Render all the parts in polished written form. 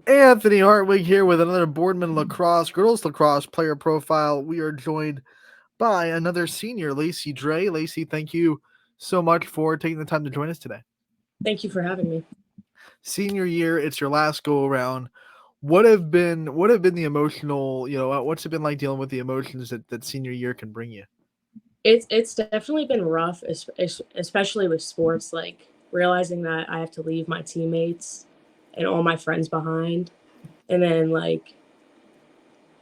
Anthony Hartwig here with another Boardman Lacrosse, girls lacrosse player profile. We are joined by another senior, Lacey Dray. Lacey, thank you so much for taking the time to join us today. Thank you for having me. Senior year, it's your last go around. What have been the emotional, what's it been like dealing with the emotions that senior year can bring you? It's definitely been rough, especially with sports. Like realizing that I have to leave my teammates and all my friends behind, and then like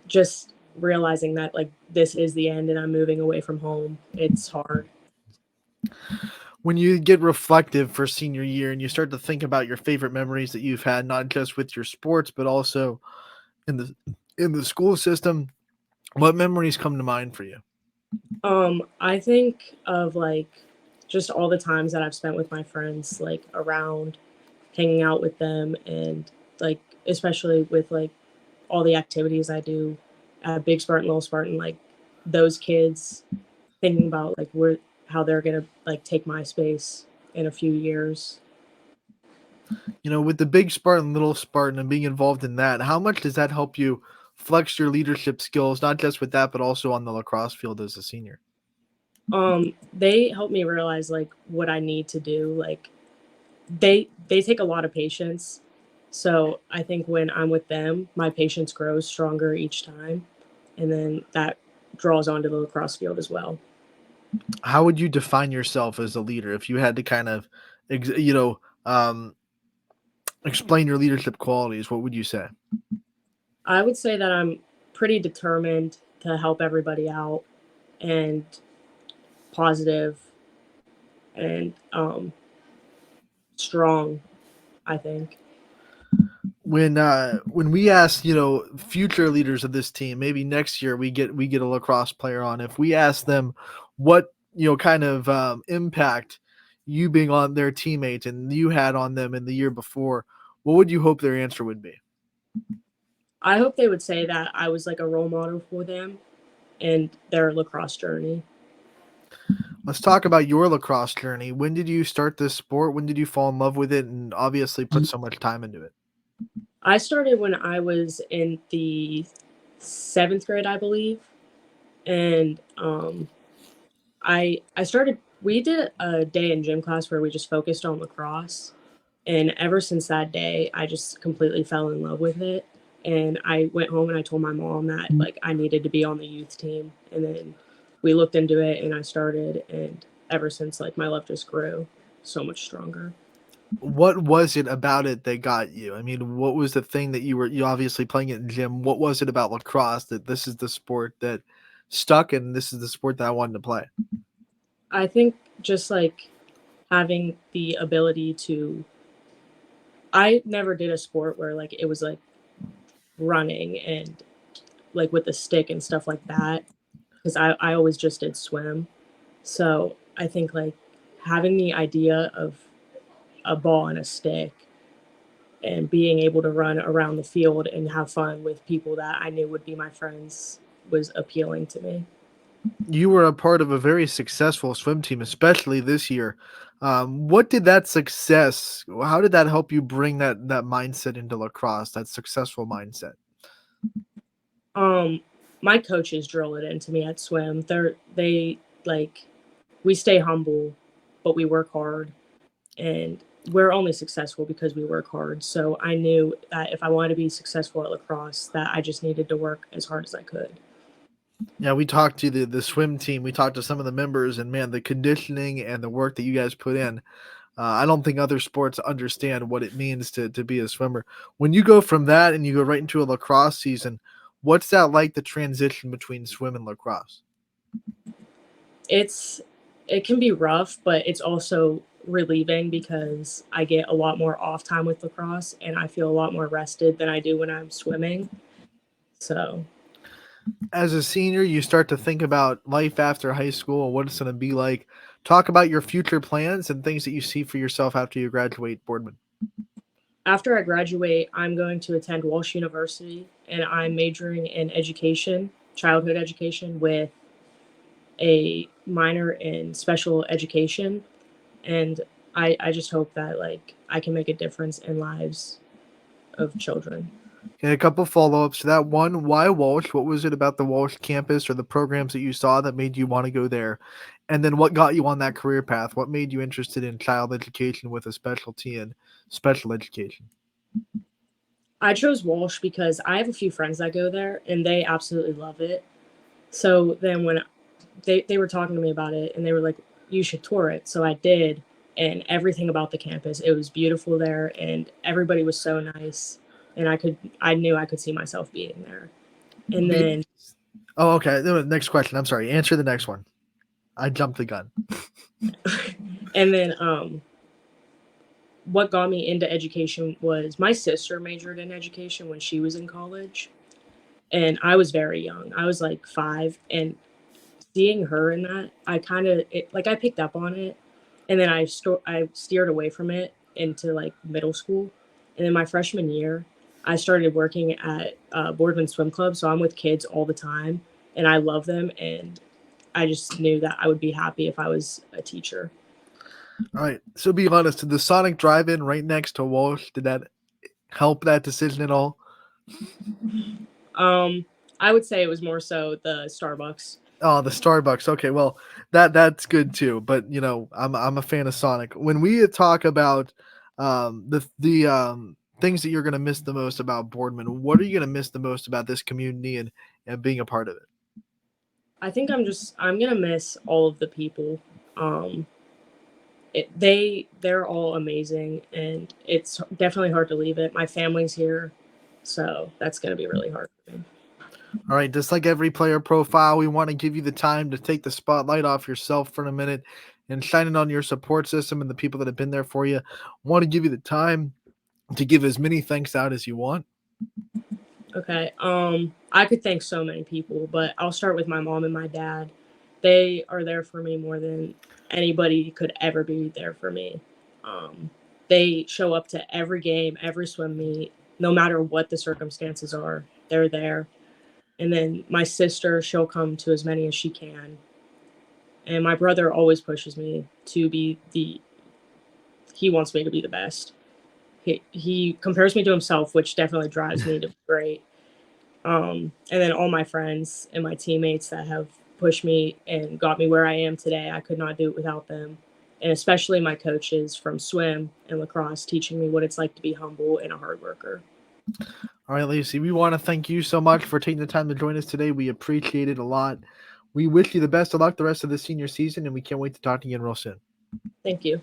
just realizing that like this is the end and I'm moving away from home. It's hard. When you get reflective for senior year and you start to think about your favorite memories that you've had, not just with your sports, but also in the school system, what memories come to mind for you? I think of like just all the times that I've spent with my friends, like around hanging out with them, and like especially with like all the activities I do at Big Spartan, Little Spartan, like those kids, thinking about like where how they're gonna like take my space in a few years. With the big Spartan, little Spartan, and being involved in that, how much does that help you flex your leadership skills, not just with that, but also on the lacrosse field as a senior? They help me realize like what I need to do. Like they take a lot of patience. So I think when I'm with them, my patience grows stronger each time. And then that draws onto the lacrosse field as well. How would you define yourself as a leader if you had to kind of, ex- you know, um, explain your leadership qualities? What would you say? I would say that I'm pretty determined to help everybody out and positive and strong, I think. When we ask future leaders of this team, maybe next year we get a lacrosse player on. If we ask them what kind of impact you being on their teammate and you had on them in the year before, what would you hope their answer would be? I hope they would say that I was like a role model for them and their lacrosse journey. Let's talk about your lacrosse journey. When did you start this sport? When did you fall in love with it and obviously put so much time into it? I started when I was in the seventh grade, I believe, and I started. We did a day in gym class where we just focused on lacrosse, and ever since that day, I just completely fell in love with it. And I went home and I told my mom that like I needed to be on the youth team, and then we looked into it and I started, and ever since like my love just grew so much stronger. What was it about it that got you? I mean, what was the thing that you obviously playing it in gym? What was it about lacrosse that this is the sport that stuck and this is the sport that I wanted to play? I think just like having the ability to, I never did a sport where like it was like running and like with the stick and stuff like that, because I always just did swim. So I think like having the idea of a ball and a stick and being able to run around the field and have fun with people that I knew would be my friends was appealing to me. You were a part of a very successful swim team, especially this year. What did that success? How did that help you bring that mindset into lacrosse? That successful mindset. Um, my coaches drill it into me at swim. They like we stay humble, but we work hard, and we're only successful because we work hard. So I knew that if I wanted to be successful at lacrosse, that I just needed to work as hard as I could. Yeah, we talked to the swim team. We talked to some of the members, and man, the conditioning and the work that you guys put in. I don't think other sports understand what it means to be a swimmer. When you go from that and you go right into a lacrosse season, what's that like? The transition between swim and lacrosse. It's it can be rough, but it's also relieving because I get a lot more off time with lacrosse and I feel a lot more rested than I do when I'm swimming. So As a senior, you start to think about life after high school and what it's going to be like. Talk about your future plans and things that you see for yourself after you graduate, Boardman. after I graduate, I'm going to attend Walsh University and I'm majoring in education, childhood education, with a minor in special education. And I just hope that like I can make a difference in lives of children. Okay, a couple follow-ups to that. One, why Walsh? What was it about the Walsh campus or the programs that you saw that made you want to go there? And then what got you on that career path? What made you interested in child education with a specialty in special education? I chose Walsh because I have a few friends that go there and they absolutely love it. So then when they were talking to me about it and they were like, you should tour it. So I did. And everything about the campus, it was beautiful there and everybody was so nice. And I knew I could see myself being there. And Be- then, oh, okay. Next question. I'm sorry. Answer the next one. I jumped the gun. and then, what got me into education was my sister majored in education when she was in college. And I was very young. I was like 5. And seeing her in that, I kind of like I picked up on it, and then I steered away from it into like middle school, and then my freshman year, I started working at Boardman Swim Club, so I'm with kids all the time, and I love them, and I just knew that I would be happy if I was a teacher. All right. So be honest, did the Sonic Drive-In right next to Walsh, did that help that decision at all? Um, I would say it was more so the Starbucks. Oh, the Starbucks. Okay, well, that's good too. But I'm a fan of Sonic. When we talk about the things that you're gonna miss the most about Boardman, what are you gonna miss the most about this community and being a part of it? I think I'm gonna miss all of the people. Um, they're all amazing, and it's definitely hard to leave it. My family's here, so that's gonna be really hard for me. All right, just like every player profile, we want to give you the time to take the spotlight off yourself for a minute and shine it on your support system and the people that have been there for you. Want to give you the time to give as many thanks out as you want. Okay. I could thank so many people, but I'll start with my mom and my dad. They are there for me more than anybody could ever be there for me. Um, they show up to every game, every swim meet, no matter what the circumstances are. They're there. And then my sister, she'll come to as many as she can. And my brother always pushes me to be he wants me to be the best. He compares me to himself, which definitely drives me to be great. And then all my friends and my teammates that have pushed me and got me where I am today, I could not do it without them. And especially my coaches from swim and lacrosse teaching me what it's like to be humble and a hard worker. All right, Lacey, we want to thank you so much for taking the time to join us today. We appreciate it a lot. We wish you the best of luck the rest of the senior season, and we can't wait to talk to you again real soon. Thank you.